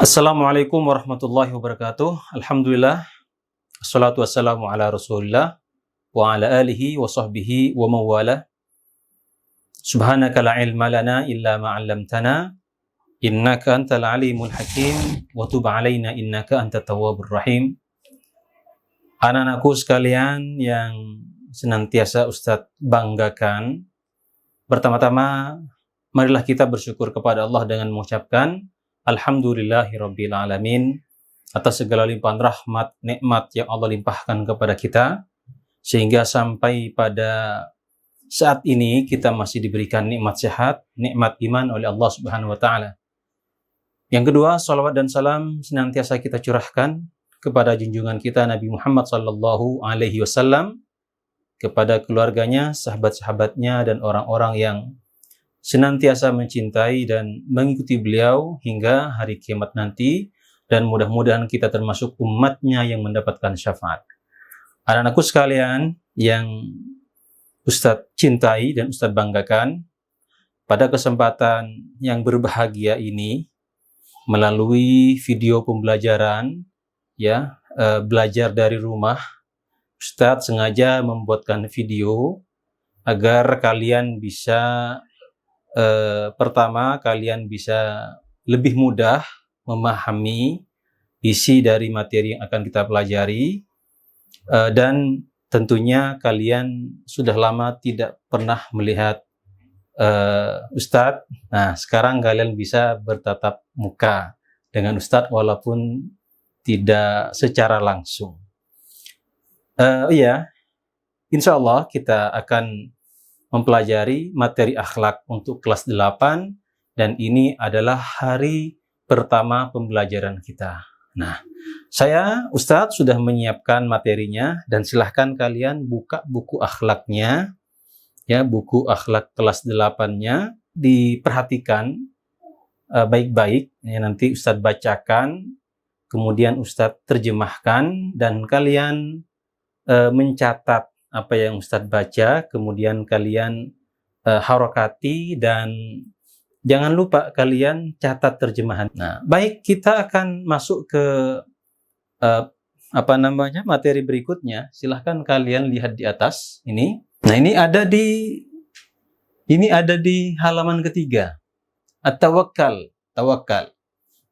Assalamualaikum warahmatullahi wabarakatuh. Alhamdulillah, assalatu wassalamu ala rasulillah wa ala alihi wa sahbihi wa mawala. Subhanaka la ilma lana illa ma 'allamtana innaka antal alimul hakim wa tub alaina innaka antat tawwabur rahim. Anak-anakku sekalian yang senantiasa Ustadz banggakan, pertama-tama marilah kita bersyukur kepada Allah dengan mengucapkan Alhamdulillahirabbil alamin atas segala limpahan rahmat, nikmat yang Allah limpahkan kepada kita sehingga sampai pada saat ini kita masih diberikan nikmat sehat, nikmat iman oleh Allah Subhanahu wa taala. Yang kedua, salawat dan salam senantiasa kita curahkan kepada junjungan kita Nabi Muhammad sallallahu alaihi wasallam, kepada keluarganya, sahabat-sahabatnya dan orang-orang yang senantiasa mencintai dan mengikuti beliau hingga hari kiamat nanti, dan mudah-mudahan kita termasuk umatnya yang mendapatkan syafaat. Anak-anakku sekalian yang Ustadz cintai dan Ustadz banggakan, pada kesempatan yang berbahagia ini melalui video pembelajaran belajar dari rumah, Ustadz sengaja membuatkan video agar kalian bisa pertama, kalian bisa lebih mudah memahami isi dari materi yang akan kita pelajari, dan tentunya kalian sudah lama tidak pernah melihat Ustadz. Nah, sekarang kalian bisa bertatap muka dengan Ustadz walaupun tidak secara langsung. Insya Allah kita akan mempelajari materi akhlak untuk kelas 8, dan ini adalah hari pertama pembelajaran kita. Nah, saya Ustadz sudah menyiapkan materinya, dan silahkan kalian buka buku akhlaknya, buku akhlak kelas 8-nya, diperhatikan baik-baik, nanti Ustadz bacakan, kemudian Ustadz terjemahkan, dan kalian mencatat apa yang Ustadz baca, kemudian kalian harokati, dan jangan lupa kalian catat terjemahan. Nah, baik, kita akan masuk ke materi berikutnya. Silahkan kalian lihat di atas ini. Nah, ini ada di halaman ketiga. At-tawakkal, tawakal.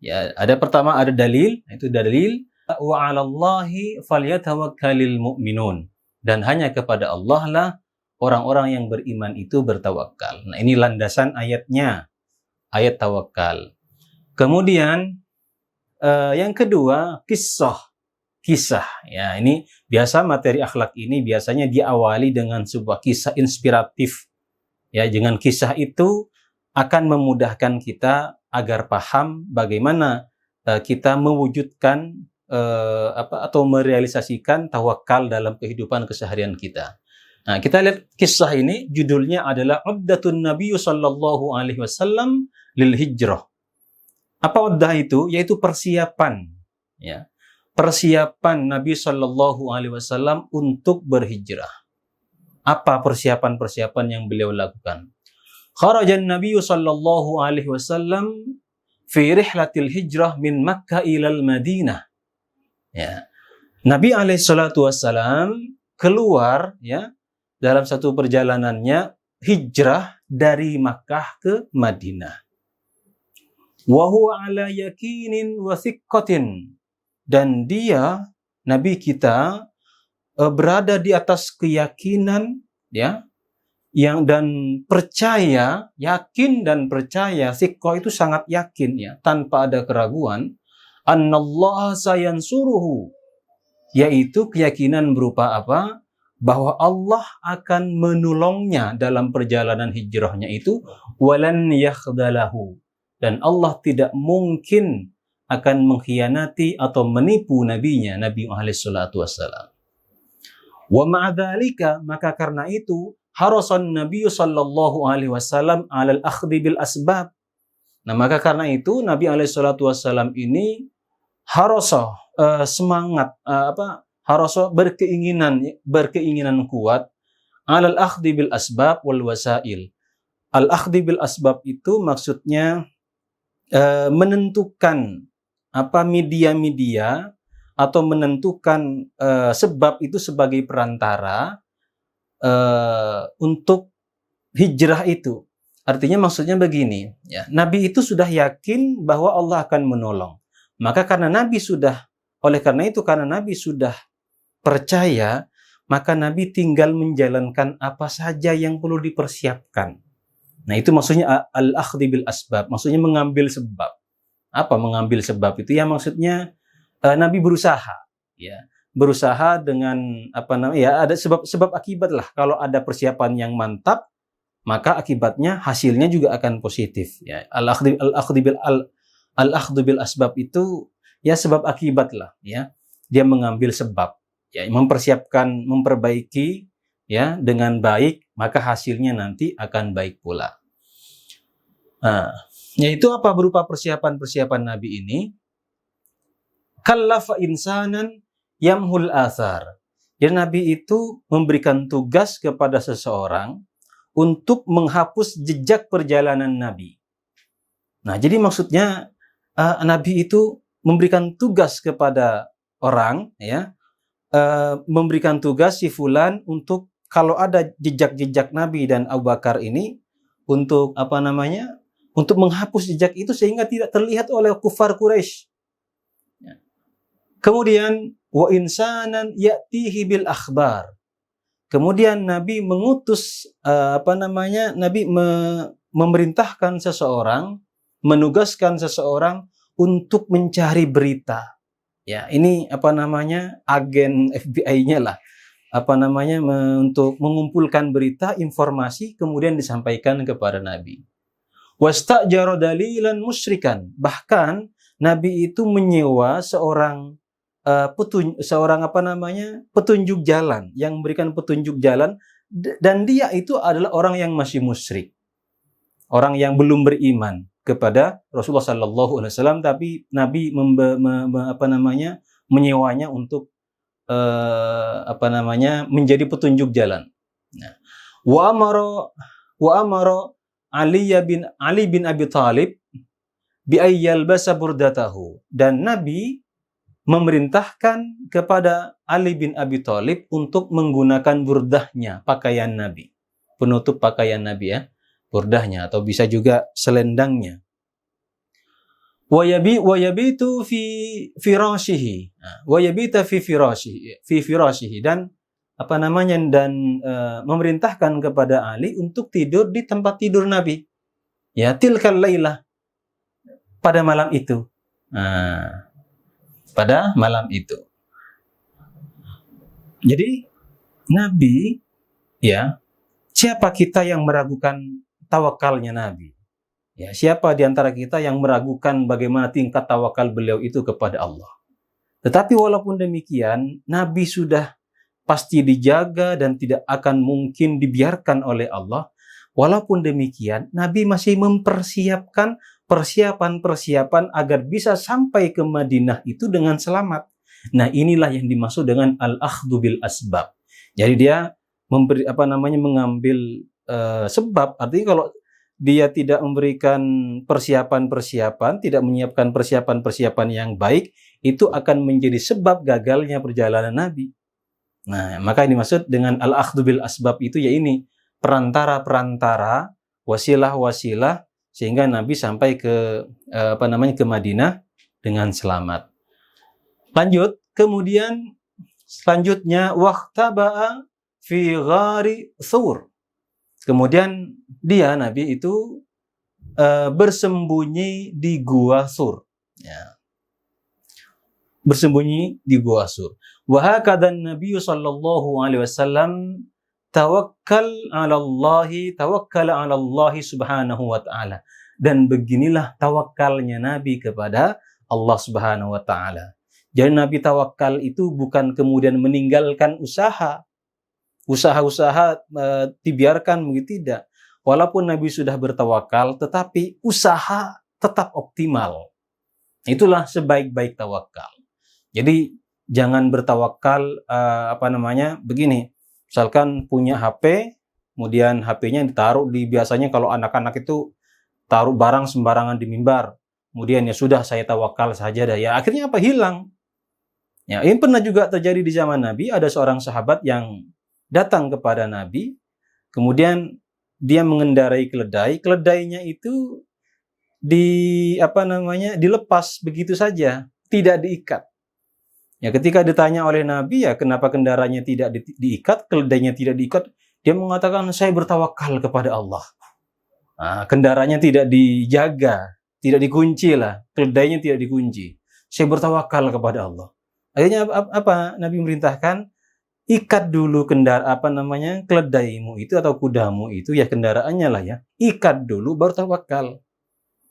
Ya, ada pertama ada dalil, itu dalil wa 'alallahi falyatawakkalul mu'minun. Dan hanya kepada Allah lah orang-orang yang beriman itu bertawakal. Nah, ini landasan ayatnya, ayat tawakal. Kemudian yang kedua, kisah. Ya, ini biasa materi akhlak ini biasanya diawali dengan sebuah kisah inspiratif. Ya, dengan kisah itu akan memudahkan kita agar paham bagaimana kita mewujudkan atau merealisasikan tawakal dalam kehidupan keseharian kita. Nah, kita lihat kisah ini, judulnya adalah Uddatun Nabi sallallahu alaihi wasallam lil hijrah. Apa uddah itu? Yaitu persiapan, ya. Persiapan Nabi sallallahu alaihi wasallam untuk berhijrah. Apa persiapan-persiapan yang beliau lakukan? Kharajan Nabi sallallahu alaihi wasallam fi rihlatil hijrah min Makkah ilal Madinah. Ya. Nabi alaihissalatu wassalam keluar, ya, dalam satu perjalanannya hijrah dari Makkah ke Madinah. Wa huwa ala yakinin wa thiqqatin, dan dia, Nabi kita, berada di atas keyakinan, ya, yang dan percaya, yakin dan percaya. Thiqqah itu sangat yakin, ya, tanpa ada keraguan. Annallaha sayansuruhu, yaitu keyakinan berupa apa? Bahwa Allah akan menolongnya dalam perjalanan hijrahnya itu, walan yakhdalahu, dan Allah tidak mungkin akan mengkhianati atau menipu nabinya, Nabi alaihi salatu wassalam. Wa ma'adzalika, maka karena itu harasan Nabi sallallahu alaihi wasallam 'alal akhdhi bil asbab. Nah, maka karena itu Nabi alaihi salatu wassalam ini semangat, berkeinginan kuat alal akhdhi bil asbab wal wasail. Al akhdhi bil asbab itu maksudnya menentukan media-media atau menentukan sebab itu sebagai perantara untuk hijrah itu. Artinya maksudnya begini, ya, Nabi itu sudah yakin bahwa Allah akan menolong. Maka karena Nabi sudah, oleh karena itu karena Nabi sudah percaya, maka Nabi tinggal menjalankan apa saja yang perlu dipersiapkan. Nah, itu maksudnya al-akhdhi bil asbab, maksudnya mengambil sebab. Apa mengambil sebab itu? Ya maksudnya Nabi berusaha, ya. Berusaha dengan ada sebab akibat lah. Kalau ada persiapan yang mantap, maka akibatnya hasilnya juga akan positif, ya. Al-akhdhu bil asbab itu ya sebab akibat lah, ya. Dia mengambil sebab, ya, mempersiapkan, memperbaiki, ya, dengan baik, maka hasilnya nanti akan baik pula. Nah, yaitu apa berupa persiapan-persiapan Nabi ini? Kallafa insanan yamhul athar. Jadi Nabi itu memberikan tugas kepada seseorang untuk menghapus jejak perjalanan Nabi. Nah, jadi maksudnya Nabi itu memberikan tugas kepada orang, ya, memberikan tugas si fulan untuk kalau ada jejak-jejak Nabi dan Abu Bakar ini untuk untuk menghapus jejak itu sehingga tidak terlihat oleh kufar Quraisy. Kemudian wa insanan ya'tihi bil akhbar. Kemudian Nabi mengutus Nabi memerintahkan seseorang, menugaskan seseorang untuk mencari berita. Ya, ini agen FBI-nya lah. Untuk mengumpulkan berita, informasi kemudian disampaikan kepada Nabi. Wasta'jara dalilan musyrikan. Bahkan Nabi itu menyewa seorang petunjuk jalan, yang memberikan petunjuk jalan, dan dia itu adalah orang yang masih musyrik, orang yang belum beriman kepada Rasulullah Sallallahu Alaihi Wasallam, tapi Nabi menyewanya untuk menjadi petunjuk jalan. Nah, wa amara Ali bin Abi Thalib bi ayyalbasa burdatahu, dan Nabi memerintahkan kepada Ali bin Abi Thalib untuk menggunakan burdahnya, pakaian Nabi, penutup pakaian Nabi, ya, burdahnya, atau bisa juga selendangnya. Wa yabitu fi firashihi, wa yabita fi firashihi, dan memerintahkan kepada Ali untuk tidur di tempat tidur Nabi, ya, tilkal lailah, pada malam itu. Pada malam itu. Jadi Nabi, ya, siapa kita yang meragukan tawakalnya Nabi? Ya, siapa di antara kita yang meragukan bagaimana tingkat tawakal beliau itu kepada Allah? Tetapi walaupun demikian, Nabi sudah pasti dijaga dan tidak akan mungkin dibiarkan oleh Allah. Walaupun demikian, Nabi masih mempersiapkan persiapan-persiapan agar bisa sampai ke Madinah itu dengan selamat. Nah, inilah yang dimaksud dengan al-akhdhu bil asbab. Jadi dia mengambil sebab. Artinya kalau dia tidak memberikan persiapan-persiapan, tidak menyiapkan persiapan-persiapan yang baik, itu akan menjadi sebab gagalnya perjalanan Nabi. Nah, maka ini dimaksud dengan al-akhdhu bil asbab itu, ya ini perantara-perantara, wasilah-wasilah, sehingga Nabi sampai ke ke Madinah dengan selamat. Lanjut, kemudian selanjutnya waqtaba'a fi ghari Thur. Kemudian Nabi itu bersembunyi di gua Thur, ya. Bersembunyi di gua Thur. Wa hakadha an-nabiy sallallahu alaihi wasallam tawakkala 'ala Allah subhanahu wa ta'ala. Dan beginilah tawakalnya Nabi kepada Allah subhanahu wa ta'ala. Jadi Nabi tawakal itu bukan kemudian meninggalkan usaha-usaha dibiarkan, begitu, tidak. Walaupun Nabi sudah bertawakal, tetapi usaha tetap optimal. Itulah sebaik-baik tawakal. Jadi jangan bertawakal begini. Misalkan punya HP, kemudian HP-nya ditaruh biasanya kalau anak-anak itu taruh barang sembarangan di mimbar. kemudian ya sudah saya tawakal saja dah. Ya akhirnya apa? Hilang. Ya, ini pernah juga terjadi di zaman Nabi, ada seorang sahabat yang datang kepada Nabi, kemudian dia mengendarai keledai, keledainya itu dilepas begitu saja, tidak diikat. Ya, ketika ditanya oleh Nabi, ya kenapa kendaraannya tidak diikat, keledainya tidak diikat, dia mengatakan saya bertawakal kepada Allah. Nah, kendaraannya tidak dijaga, tidak dikunci lah, keledainya tidak dikunci. Saya bertawakal kepada Allah. Akhirnya apa? Nabi merintahkan ikat dulu keledaimu itu atau kudamu itu, ya kendaraannya lah ya. Ikat dulu baru tawakal.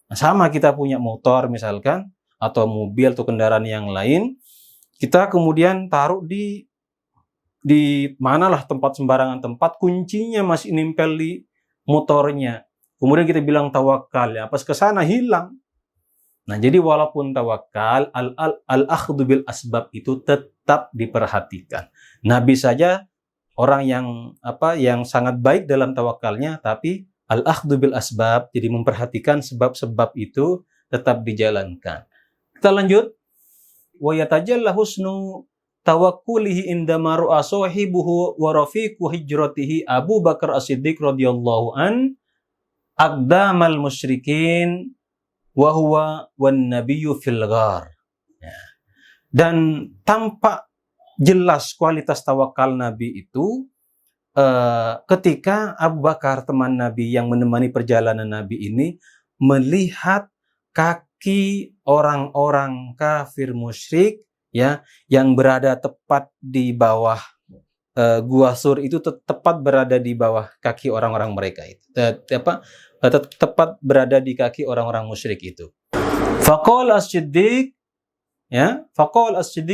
Nah, sama kita punya motor misalkan atau mobil atau kendaraan yang lain, kita kemudian taruh di manalah tempat, sembarangan tempat, kuncinya masih nempel di motornya. Kemudian kita bilang tawakal, ya pas ke sana hilang. Nah, jadi walaupun tawakal, al-akhdhu bil asbab itu tetap diperhatikan. Nabi saja orang yang sangat baik dalam tawakalnya, tapi al-akhdhu bil asbab, jadi memperhatikan sebab-sebab itu tetap dijalankan. Kita lanjut. Wa yatajalla husnu tawakkulihi indama ra'a sahibuhu wa rafiqu hijratihi Abu Bakar As-Siddiq radhiyallahu an aqdamal musyrikin wa huwa wan nabiyyu fil ghar. Ya. Dan tampak jelas kualitas tawakal Nabi itu ketika Abu Bakar, teman Nabi yang menemani perjalanan Nabi ini, melihat kaki orang-orang kafir musyrik, ya, yang berada tepat di bawah Gua Sur itu, tepat berada di bawah kaki orang-orang mereka itu. Tepat berada di kaki orang-orang musyrik itu. Faqala As-Siddiq, ya,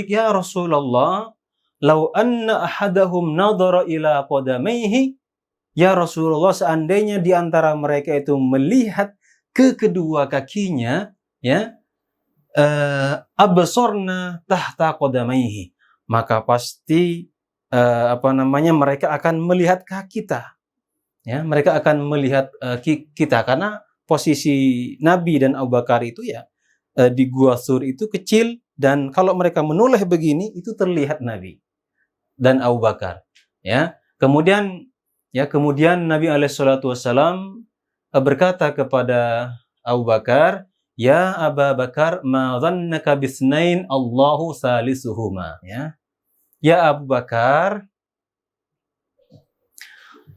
ya Rasulullah, lau anna ahadahum nadhara ila qadamaihi, ya Rasulullah, seandainya di antara mereka itu melihat ke kedua kakinya, ya, absorna tahta qadamaihi, maka pasti mereka akan melihat kaki kita. Ya, mereka akan melihat kita, karena posisi Nabi dan Abu Bakar itu ya di Gua Sur itu kecil, dan kalau mereka menoleh begini itu terlihat Nabi dan Abu Bakar. Ya, kemudian Nabi SAW berkata kepada Abu Bakar, ya Abu Bakar, ma dhannaka bisnain Allahu salisuhuma. Ya Abu Bakar,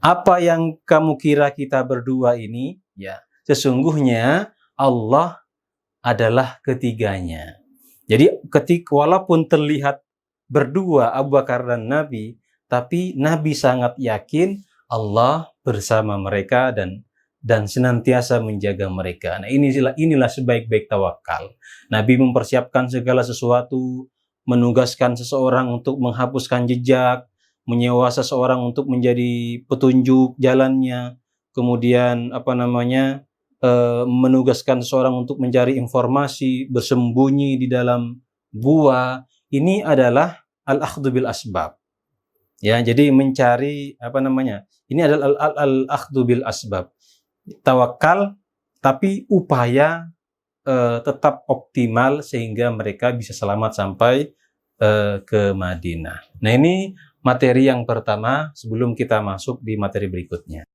apa yang kamu kira kita berdua ini? Ya, sesungguhnya Allah adalah ketiganya. Jadi walaupun terlihat berdua Abu Bakar dan Nabi, tapi Nabi sangat yakin Allah bersama mereka dan senantiasa menjaga mereka. Nah, inilah sebaik-baik tawakal. Nabi mempersiapkan segala sesuatu, menugaskan seseorang untuk menghapuskan jejak, menyewa seseorang untuk menjadi petunjuk jalannya, kemudian menugaskan seseorang untuk mencari informasi, bersembunyi di dalam gua. Ini adalah al-akhdhu bil asbab. Ya, jadi mencari ini adalah al-akhdhu bil asbab. Tawakal tapi upaya tetap optimal sehingga mereka bisa selamat sampai ke Madinah. Nah, ini materi yang pertama sebelum kita masuk di materi berikutnya.